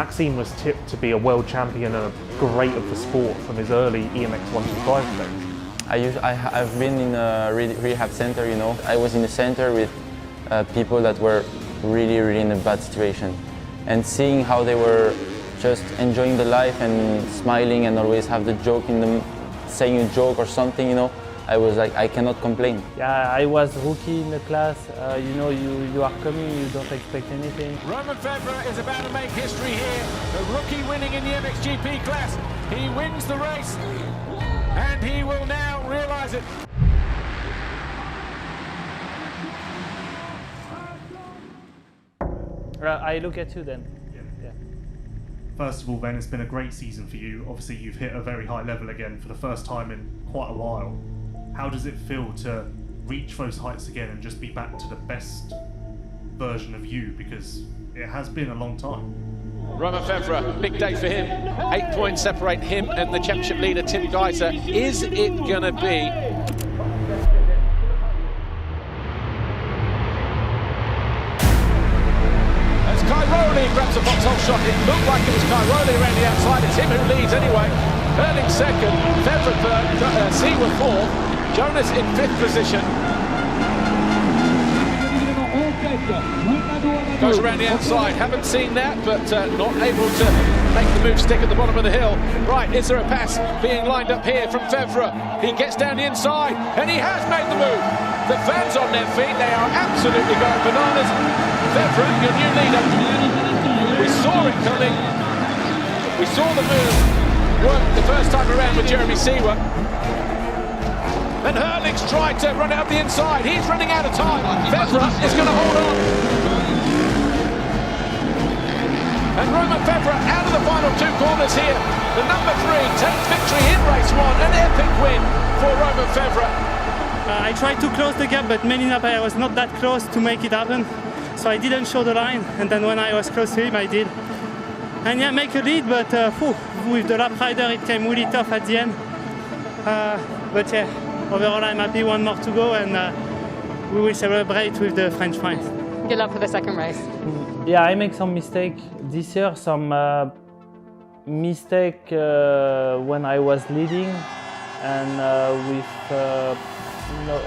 Maxime was tipped to be a world champion and a great of the sport from his early EMX 125 days. I've been in a rehab center, you know. I was in a center with people that were really in a bad situation. And seeing how they were just enjoying the life and smiling and always have the joke in them, saying a joke or something, you know, I was like, I cannot complain. Yeah, I was rookie in the class. You know, you are coming, you don't expect anything. Romain Febvre is about to make history here. The rookie winning in the MXGP class. He wins the race, and he will now realise it. I look at you then. Yeah. First of all, Ben, it's been a great season for you. Obviously, you've hit a very high level again for the first time in quite a while. How does it feel to reach those heights again and just be back to the best version of you? Because it has been a long time. Romain Febvre, big day for him. 8 points separate him and the championship leader, Tim Geiser. Is it going to be? As Cairoli grabs a foxhole shot, it looked like it was Cairoli around the outside. It's him who leads anyway. Hurling second, Febvre third, Seaworth fourth. Jonas in 5th position. Goes around the outside, haven't seen that, but not able to make the move stick at the bottom of the hill. Right, is there a pass being lined up here from Febvre? He gets down the inside, and he has made the move. The fans on their feet, they are absolutely going bananas. Febvre, your new leader. We saw it coming. We saw the move work the first time around with Jeremy Seaworth. And Hurling's tried to run it up the inside. He's running out of time. Febvre is going to hold on. And Romain Febvre out of the final 2 corners here. The number 3 takes victory in race 1. An epic win for Romain Febvre. I tried to close the gap, but many times I was not that close to make it happen. So I didn't show the line, and then when I was close to him, I did. And yeah, make a lead, but with the lap rider, it came really tough at the end. But yeah. Overall, I'm happy, 1 more to go, and we will celebrate with the French friends. Good luck for the second race. Yeah, I make some mistake this year, some mistake when I was leading, and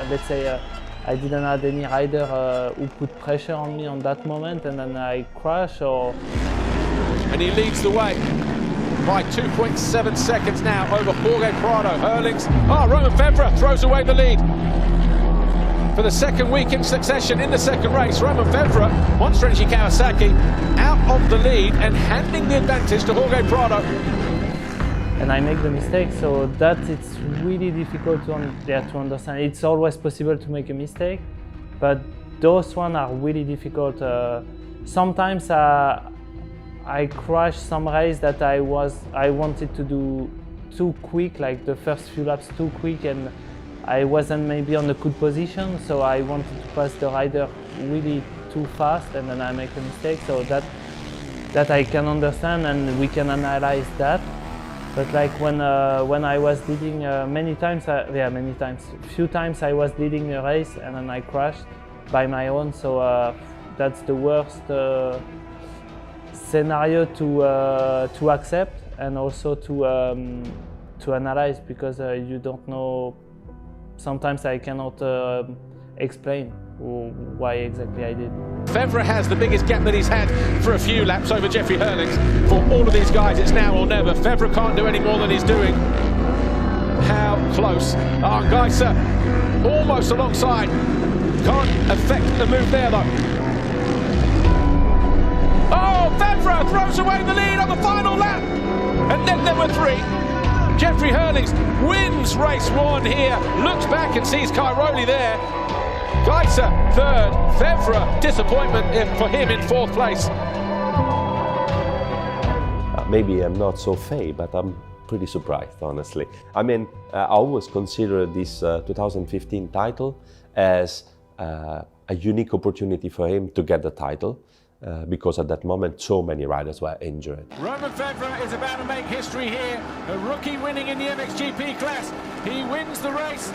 let's say I didn't have any rider who put pressure on me on that moment, and then I crash or... And he leads the way by 2.7 seconds now over Jorge Prado. Hurling's... Romain Febvre throws away the lead. For the second week in succession in the second race, Romain Febvre, Monster Energy Kawasaki, out of the lead and handing the advantage to Jorge Prado. And I make the mistake, so that it's really difficult to understand. It's always possible to make a mistake, but those ones are really difficult. Sometimes I crashed some race that I wanted to do too quick, like the first few laps too quick, and I wasn't maybe on a good position, so I wanted to pass the rider really too fast, and then I make a mistake. So that I can understand, and we can analyze that. But like when I was leading few times I was leading a race and then I crashed by my own. So that's the worst scenario to accept and also to analyze, because you don't know. Sometimes I cannot explain why exactly I did. Febvre has the biggest gap that he's had for a few laps over Jeffrey Hurlings. For all of these guys, it's now or never. Febvre can't do any more than he's doing. How close? Geiser almost alongside. Can't affect the move there though. Febvre throws away the lead on the final lap. And then there were 3. Jeffrey Hurlings wins race 1 here. Looks back and sees Cairoli there. Geiser third, Febvre, disappointment for him in 4th place. Maybe I'm not so fey, but I'm pretty surprised, honestly. I mean, I always consider this 2015 title as a unique opportunity for him to get the title, because at that moment so many riders were injured. Romain Febvre is about to make history here. A rookie winning in the MXGP class. He wins the race.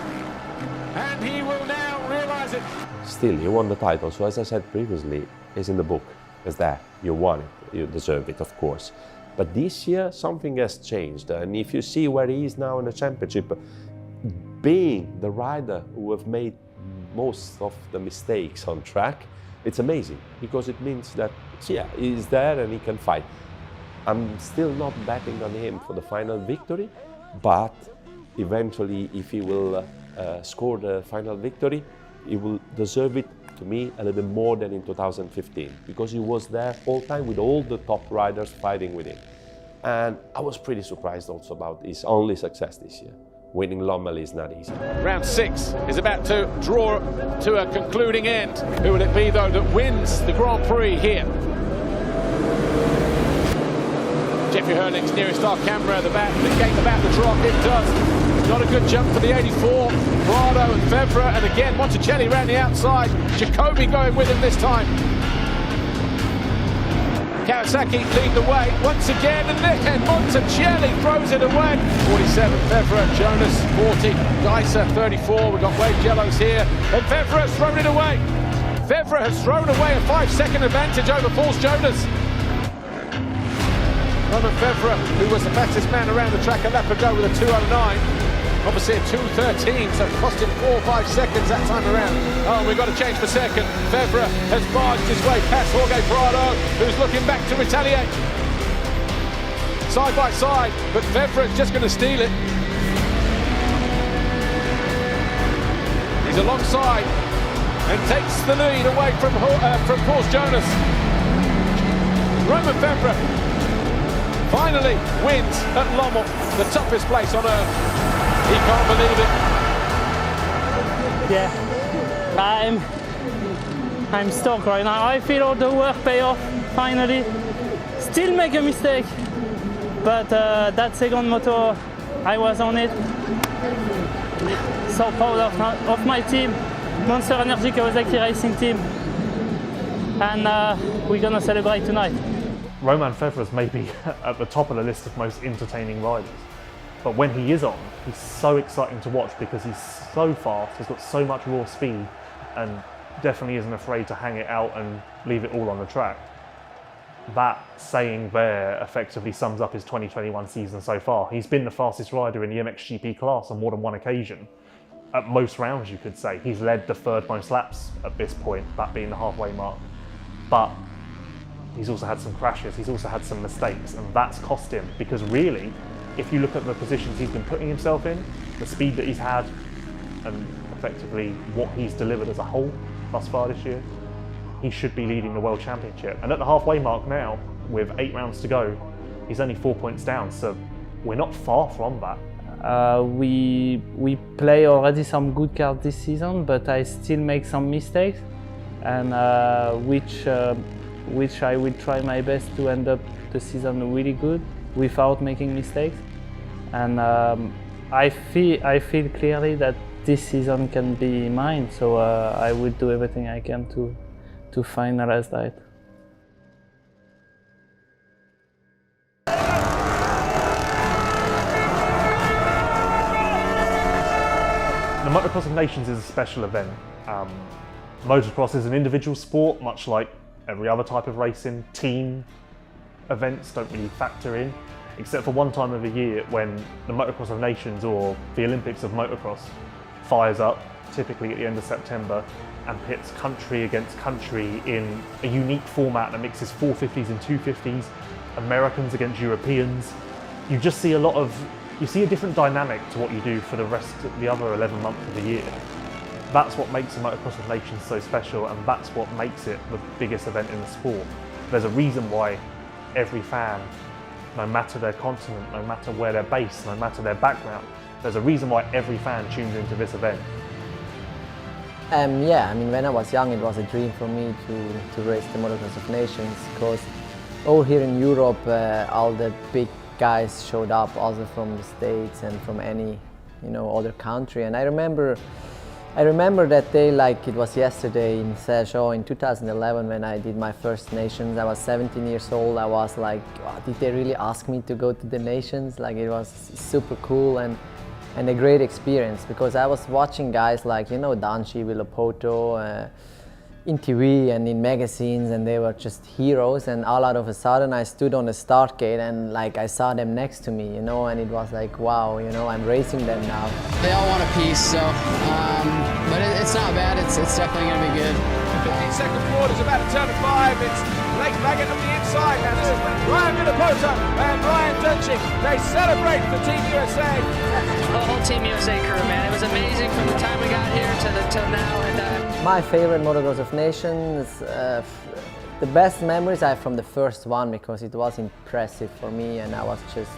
And he will now realise it. Still, he won the title, so as I said previously, it's in the book. It's there, you won it, you deserve it, of course. But this year, something has changed. And if you see where he is now in the championship, being the rider who have made most of the mistakes on track, it's amazing, because it means that, yeah, he's there and he can fight. I'm still not betting on him for the final victory, but eventually, if he will score the final victory, he will deserve it, to me, a little bit more than in 2015, because he was there all time with all the top riders fighting with him. And I was pretty surprised also about his only success this year. Winning Lommel is not easy. Round 6 is about to draw to a concluding end. Who will it be, though, that wins the Grand Prix here? Jeffrey Hurling's nearest our camera, the gate about to drop. It does. Not a good jump for the 84. Prado and Febvre, and again Monticelli around the outside. Jacobi going with him this time. Kawasaki lead the way once again, and then Monticelli throws it away. 47 Febvre, Jonas 40, Geiser 34. We've got Wade Jellos here, and Febvre has thrown it away. Febvre has thrown away a 5-second advantage over Paul Jonas. Romain Febvre, who was the fastest man around the track a lap ago with a 2:09. Obviously a 2:13, so it cost him 4 or 5 seconds that time around. Oh, we've got to change for second. Febvre has barged his way past Jorge Prado, who's looking back to retaliate. Side by side, but Febvre is just going to steal it. He's alongside and takes the lead away from Paul Jonas. Romain Febvre finally wins at Lommel, the toughest place on earth. He can't believe it. Yeah, I'm stoked right now. I feel all the work pay off, finally. Still make a mistake, but that second moto, I was on it. So proud of my team, Monster Energy Kawasaki Racing team. And we're gonna celebrate tonight. Romain Febvre is maybe at the top of the list of most entertaining riders. But when he is on, he's so exciting to watch because he's so fast, he's got so much raw speed, and definitely isn't afraid to hang it out and leave it all on the track. That saying there effectively sums up his 2021 season so far. He's been the fastest rider in the MXGP class on more than one occasion. At most rounds, you could say. He's led the third most laps at this point, that being the halfway mark. But he's also had some crashes, he's also had some mistakes, and that's cost him, because really, if you look at the positions he's been putting himself in, the speed that he's had, and effectively what he's delivered as a whole thus far this year, he should be leading the World Championship. And at the halfway mark now, with 8 rounds to go, he's only 4 points down, so we're not far from that. We play already some good cards this season, but I still make some mistakes, and which I will try my best to end up the season really good without making mistakes. And I feel clearly that this season can be mine, so I will do everything I can to finalize that. The Motocross of Nations is a special event. Motocross is an individual sport, much like every other type of racing. Team events don't really factor in, except for one time of the year when the Motocross of Nations, or the Olympics of Motocross, fires up, typically at the end of September, and pits country against country in a unique format that mixes 450s and 250s, Americans against Europeans. You just see you see a different dynamic to what you do for the rest of the other 11 months of the year. That's what makes the Motocross of Nations so special, and that's what makes it the biggest event in the sport. There's a reason why every fan, no matter their continent, no matter where they're based, no matter their background, there's a reason why every fan tunes into this event. Yeah, I mean, when I was young, it was a dream for me to race the Motocross of Nations, because over here in Europe, all the big guys showed up, also from the States and from any, other country. And I remember that day like it was yesterday in Sergio in 2011 when I did my first Nations. I was 17 years old. I was like, oh, did they really ask me to go to the Nations? Like, it was super cool and a great experience, because I was watching guys like, Danci, Villopoto, in TV and in magazines, and they were just heroes, and all out of a sudden I stood on the start gate and like I saw them next to me, you know, and it was like, wow, you know, I'm racing them now. They all want a piece, so, but it's not bad, it's definitely going to be good. 15-second forward is about to turn to 5, it's Blake Baggett on the inside, and this is Ryan Villapoto and Ryan Dunching. They celebrate for Team USA. The whole Team USA crew, man, it was amazing from the time we got here till now. And my favorite Motocross of Nations, the best memories I have from the first one, because it was impressive for me, and I was just,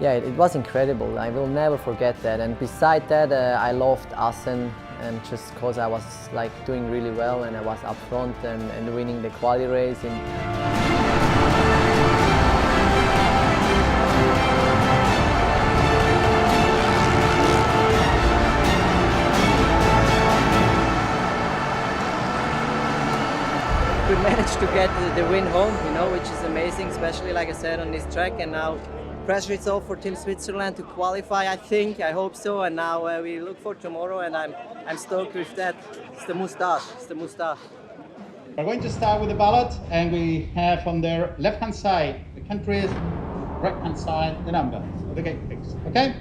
yeah, it was incredible. I will never forget that. And beside that, I loved Assen, and just because I was like doing really well, and I was up front and winning the quali race. We managed to get the win home, you know, which is amazing, especially like I said on this track. And now pressure is all for Team Switzerland to qualify, I think, I hope so. And now we look for tomorrow, and I'm stoked with that. It's the moustache, it's the moustache. We're going to start with the ballot, and we have on their left-hand side the countries, right-hand side the numbers of the gate picks. Okay?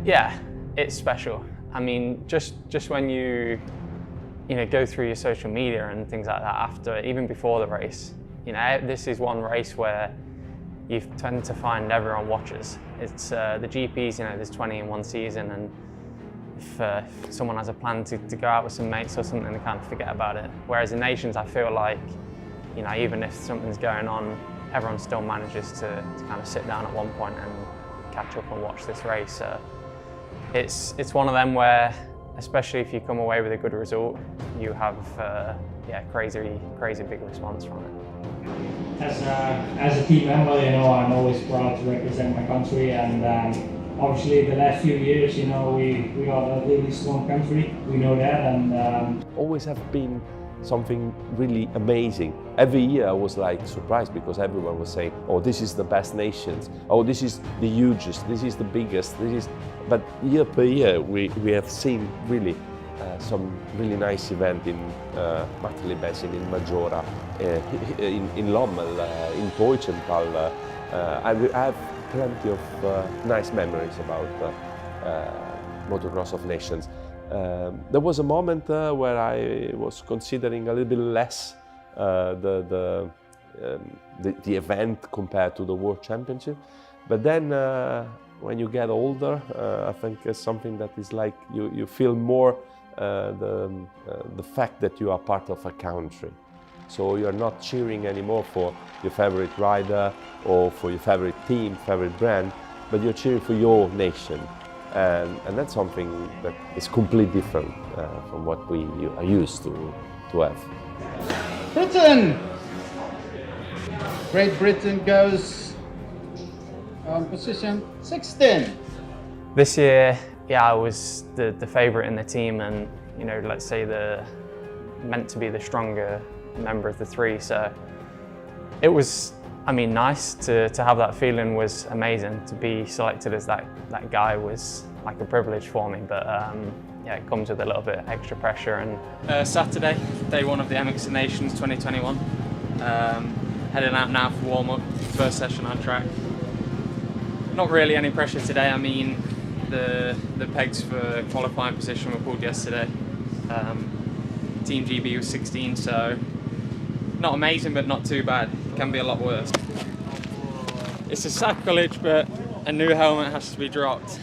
Yeah, it's special. I mean, just when you know, go through your social media and things like that after, even before the race, you know, this is one race where you tend to find everyone watches. It's the GPs, you know, there's 20 in one season, and if someone has a plan to go out with some mates or something, they kind of forget about it. Whereas in Nations, I feel like, you know, even if something's going on, everyone still manages to kind of sit down at one point and catch up and watch this race. So it's one of them where, especially if you come away with a good result, you have yeah, crazy big response from it. As a team member, you know, I'm always proud to represent my country, and obviously the last few years, you know, we are a really strong country. We know that, and always have been something really amazing. Every year I was like surprised, because everyone was saying, oh, this is the best Nations, oh, this is the hugest, this is the biggest, this is. But year per year we have seen really some really nice event in Martelli-Bessin, in Majora, in Lommel, in Teutschenthal. I have plenty of nice memories about Motocross of Nations. There was a moment where I was considering a little bit less the event compared to the World Championship, but then when you get older, I think it's something that is like you feel more the fact that you are part of a country. So you're not cheering anymore for your favorite rider or for your favorite team, favorite brand, but you're cheering for your nation. And that's something that is completely different from what we are used to have. Britain! Great Britain goes on position 16. This year, yeah, I was the favourite in the team, and, you know, let's say meant to be the stronger member of the three. So it was, I mean, nice to have that feeling. Was amazing. To be selected as that guy was like a privilege for me, but yeah, it comes with a little bit extra pressure. And Saturday, day one of the MX Nations 2021. Heading out now for warm-up, first session on track. Not really any pressure today. I mean, the pegs for qualifying position were pulled yesterday. Team GB was 16, so not amazing, but not too bad. It can be a lot worse. It's a sacrilege, but a new helmet has to be dropped.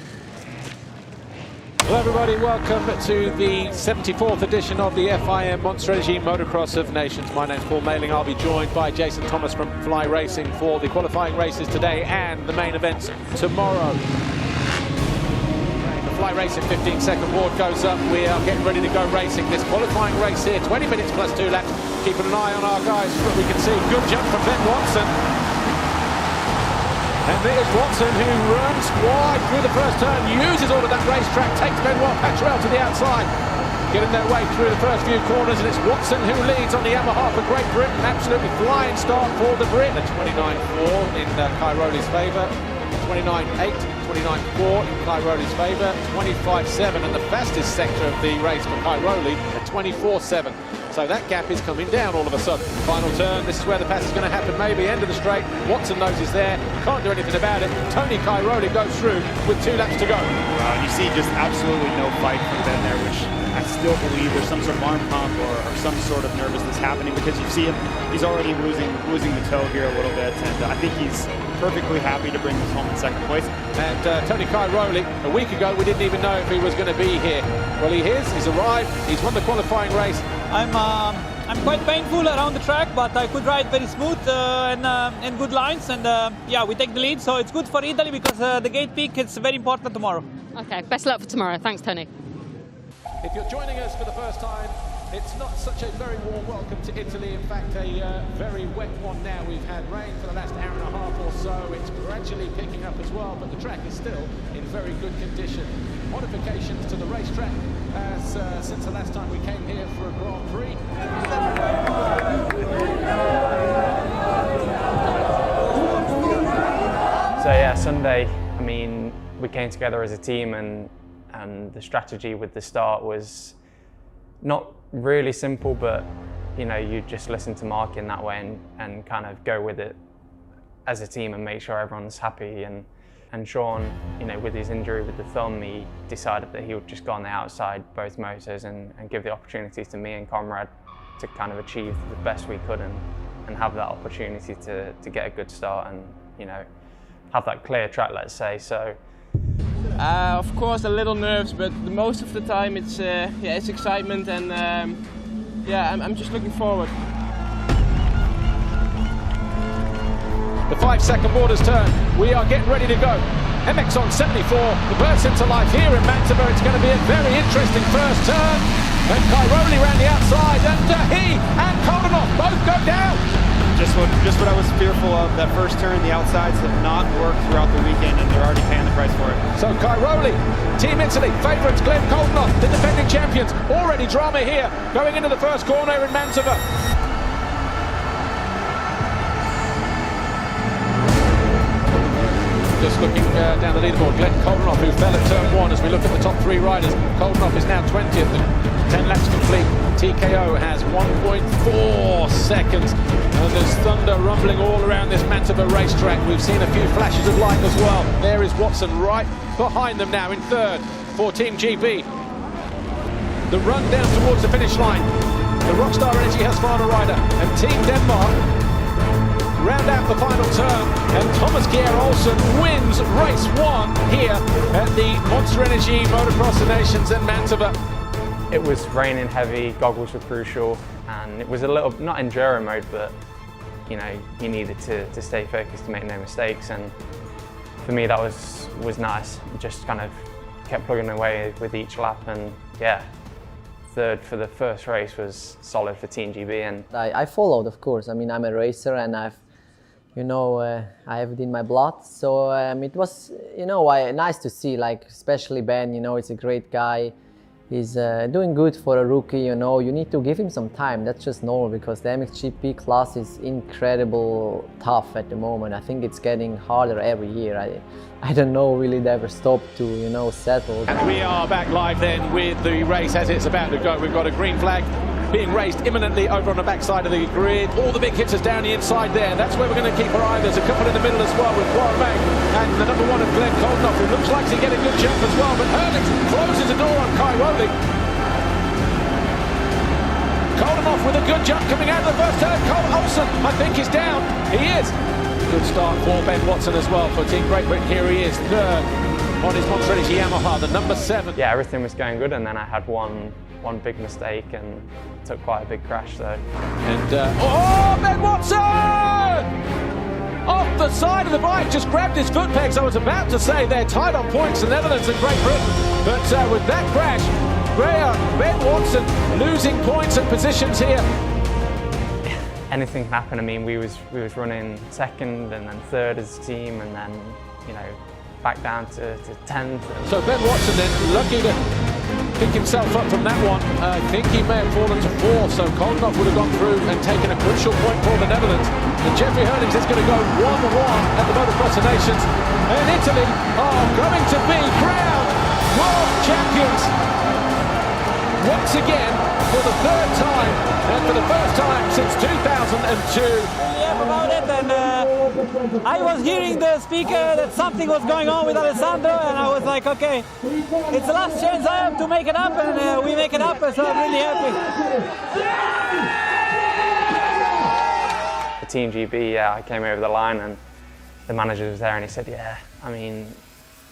Hello everybody, welcome to the 74th edition of the FIM Monster Energy Motocross of Nations. My name's Paul Mailing. I'll be joined by Jason Thomas from Fly Racing for the qualifying races today and the main events tomorrow. The Fly Racing 15-second board goes up. We are getting ready to go racing this qualifying race here, 20 minutes plus 2 laps. Keeping an eye on our guys, but we can see a good jump from Ben Watson. And there's Watson, who runs wide through the first turn, uses all of that racetrack, takes Benoit Patrel to the outside, getting their way through the first few corners, and it's Watson who leads on the Yamaha for Great Britain. Absolutely flying start for the Brit. A 29.4 in Cairoli's favour, 29.8, 29.4 in Cairoli's favour, 25.7, and the fastest sector of the race for Cairoli, a 24.7. So that gap is coming down all of a sudden. Final turn, this is where the pass is going to happen, maybe end of the straight. Watson knows he's there, can't do anything about it. Tony Cairoli goes through with 2 laps to go. You see just absolutely no fight from Ben there, which I still believe there's some sort of arm pump or some sort of nervousness happening, because you see him, he's already losing the toe here a little bit, and I think he's perfectly happy to bring this home in 2nd place. And Tony Cairoli, a week ago we didn't even know if he was going to be here. Well, he is, he's arrived, he's won the qualifying race. I'm quite painful around the track, but I could ride very smooth and good lines, and yeah, we take the lead, so it's good for Italy because the gate peak is very important tomorrow. Okay, best luck for tomorrow. Thanks, Tony. If you're joining us for the first time, it's not such a very warm welcome to Italy. In fact, a very wet one now. We've had rain for the last hour and a half or so. It's gradually picking up as well, but the track is still in very good condition. Modifications to the racetrack since the last time we came here for a Grand Prix. So yeah, Sunday, I mean, we came together as a team, and the strategy with the start was not really simple, but you know, you just listen to Mark in that way and kind of go with it as a team and make sure everyone's happy. And Sean, you know, with his injury with the thumb, he decided that he would just go on the outside both motors and give the opportunity to me and Conrad to kind of achieve the best we could and have that opportunity to get a good start and, you know, have that clear track, let's say. So of course, a little nerves, but most of the time it's yeah, it's excitement, and yeah, I'm just looking forward. The 5-second borders turn. We are getting ready to go. MX on 74. The burst into life here in Mantova. It's going to be a very interesting first turn. And Cairoli around the outside, and he and Koldenhoff both go down. Just what I was fearful of. That first turn, the outsides have not worked throughout the weekend, and they're already paying the price for it. So Cairoli, Team Italy, favourites Glenn Koldenhoff, the defending champions. Already drama here, going into the first corner in Mantova. Just looking down the leaderboard, Glenn Koldenhoff, who fell at turn 1 as we look at the top 3 riders. Koldenhoff is now 20th. 10 laps complete. TKO has 1.4 seconds. And there's thunder rumbling all around this Mantova racetrack. We've seen a few flashes of light as well. There is Watson right behind them now in 3rd for Team GB. The run down towards the finish line. The Rockstar Energy Husqvarna rider and Team Denmark round out the final turn, and Thomas Gear Olsen wins race 1 here at the Monster Energy Motocross of Nations in Mantova. It was raining heavy, goggles were crucial, and it was a little, not enduro mode, but you know, you needed to stay focused to make no mistakes, and for me that was nice. Just kind of kept plugging away with each lap, and yeah, 3rd for the first race was solid for Team GB. And I followed, of course. I mean, I'm a racer, and I have it in my blood. So it was, nice to see, like, especially Ben, he's a great guy. He's doing good for a rookie, you need to give him some time. That's just normal, because the MXGP class is incredible tough at the moment. I think it's getting harder every year. I don't know really they ever stop to, settle. And we are back live then with the race as it's about to go. We've got a green flag being raised imminently over on the backside of the grid. All the big hitters down the inside there. That's where we're going to keep our eye. There's a couple in the middle as well with Poirot and the number 1 of Glenn Koldenhoff, who looks like he's getting a good jump as well. But Herlings closes the door on Cairoli. Koldenhoff with a good jump coming out of the first turn. Cole Olsen, I think, is down. He is. Good start for Ben Watson as well for Team Great Britain. Here he is, 3rd on his Monster Energy Yamaha, the number 7. Yeah, everything was going good, and then I had one big mistake and took quite a big crash. So. And Ben Watson! Off the side of the bike, just grabbed his foot pegs. I was about to say they're tied on points, the Netherlands and Great Britain, but with that crash, Ben Watson losing points and positions here. Anything can happen. I mean, we was running 2nd and then 3rd as a team, and then back down to 10th. So Ben Watson then lucky to pick himself up from that one. I think he may have fallen to 4th, so Koldenhoff would have gone through and taken a crucial point for the Netherlands. And Jeffrey Herlings is going to go 1-1 at the Motocross of Nations. And Italy are going to be crowned world champions. once again for the third time and for the first time since 2002. Yeah, about it, and I was hearing the speaker that something was going on with Alessandro, and I was like, okay, it's the last chance I have to make it up, and we make it up, so I'm really happy. The Team GB, yeah, I came over the line and the manager was there and he said, yeah, I mean,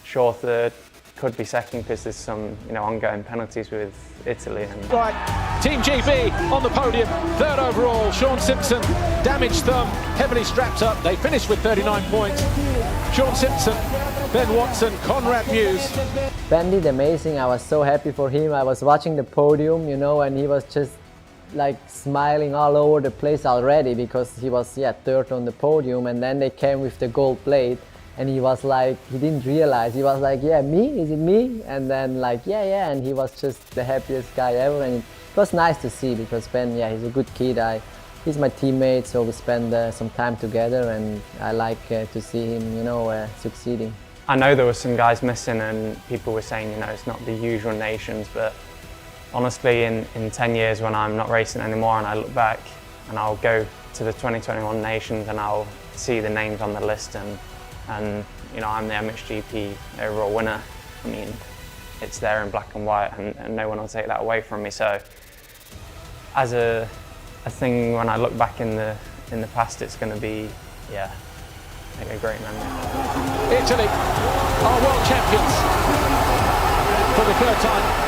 sure third, could be second because there's some, you know, ongoing penalties with Italy. And Right, Team GB on the podium, third overall. Sean Simpson, damaged thumb, heavily strapped up. They finished with 39 points. Sean Simpson, Ben Watson, Conrad Muse. Ben did amazing. I was so happy for him. I was watching the podium, you know, and he was just like smiling all over the place already because he was, yeah, third on the podium, and then they came with the gold plate. And he was like, he didn't realize, he was like, yeah, me? Is it me? And then like, yeah, and he was just the happiest guy ever. And it was nice to see because Ben, yeah, he's a good kid. He's my teammate, so we spend some time together, and I like to see him, you know, succeeding. I know there were some guys missing and people were saying, you know, it's not the usual nations, but honestly, in 10 years when I'm not racing anymore and I look back and I'll go to the 2021 nations and I'll see the names on the list and you know, I'm the MXGP overall winner. I mean, it's there in black and white, and no one will take that away from me. So, as a thing, when I look back in the past, it's going to be, yeah, like a great memory. Italy are world champions for the third time.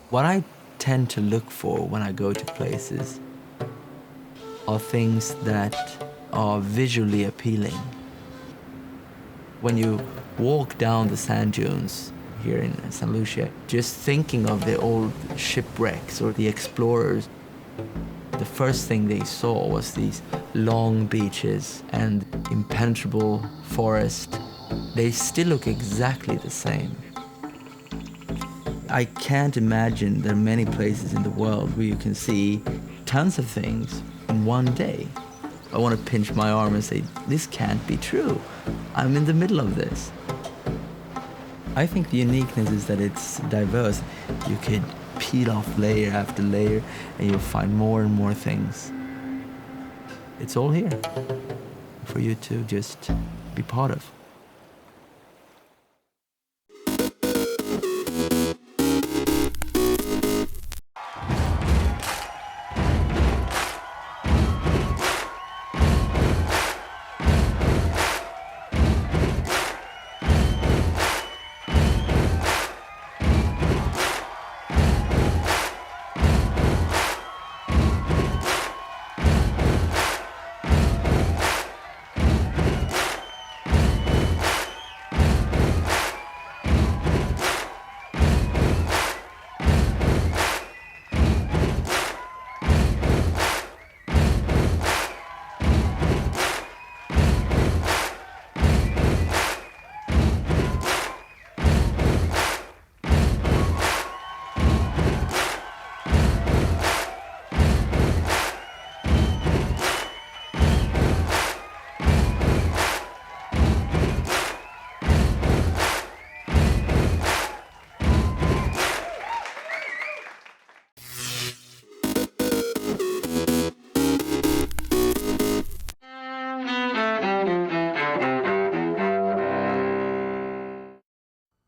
What I tend to look for when I go to places are things that are visually appealing. When you walk down the sand dunes here in St. Lucia, just thinking of the old shipwrecks or the explorers, the first thing they saw was these long beaches and impenetrable forest. They still look exactly the same. I can't imagine there are many places in the world where you can see tons of things in one day. I want to pinch my arm and say, this can't be true. I'm in the middle of this. I think the uniqueness is that it's diverse. You could peel off layer after layer and you'll find more and more things. It's all here for you to just be part of.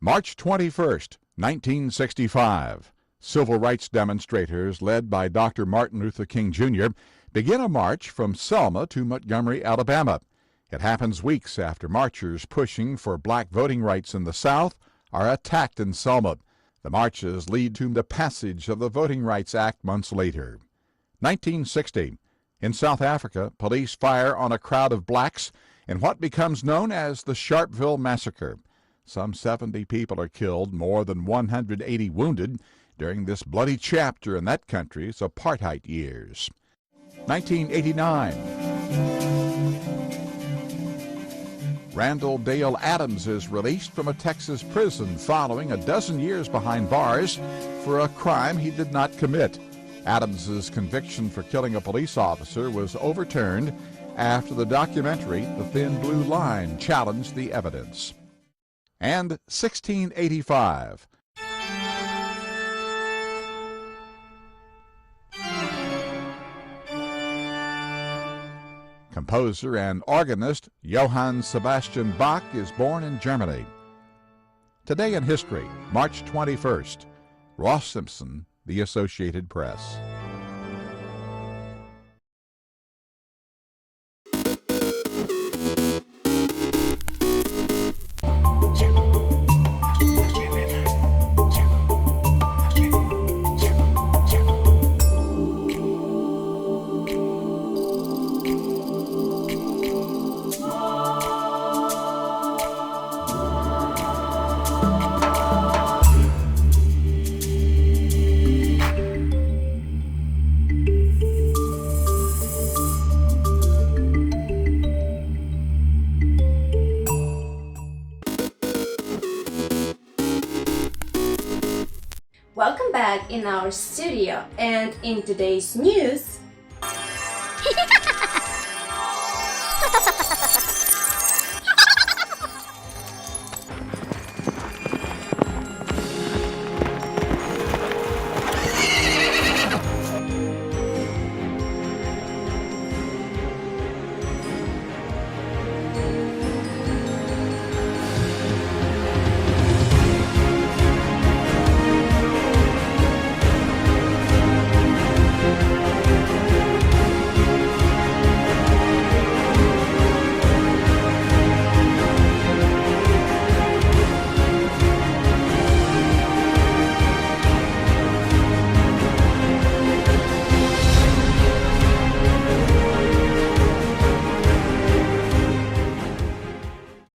March 21st, 1965. Civil rights demonstrators led by Dr. Martin Luther King Jr. begin a march from Selma to Montgomery, Alabama. It happens weeks after marchers pushing for black voting rights in the South are attacked in Selma. The marches lead to the passage of the Voting Rights Act months later. 1960. In South Africa, police fire on a crowd of blacks in what becomes known as the Sharpeville Massacre. Some 70 people are killed, more than 180 wounded during this bloody chapter in that country's apartheid years. 1989. Randall Dale Adams is released from a Texas prison following a dozen years behind bars for a crime he did not commit. Adams's conviction for killing a police officer was overturned after the documentary The Thin Blue Line challenged the evidence. And 1685. Composer and organist Johann Sebastian Bach is born in Germany. Today in history, March 21st, Ross Simpson, The Associated Press. Welcome back in our studio, and in today's news,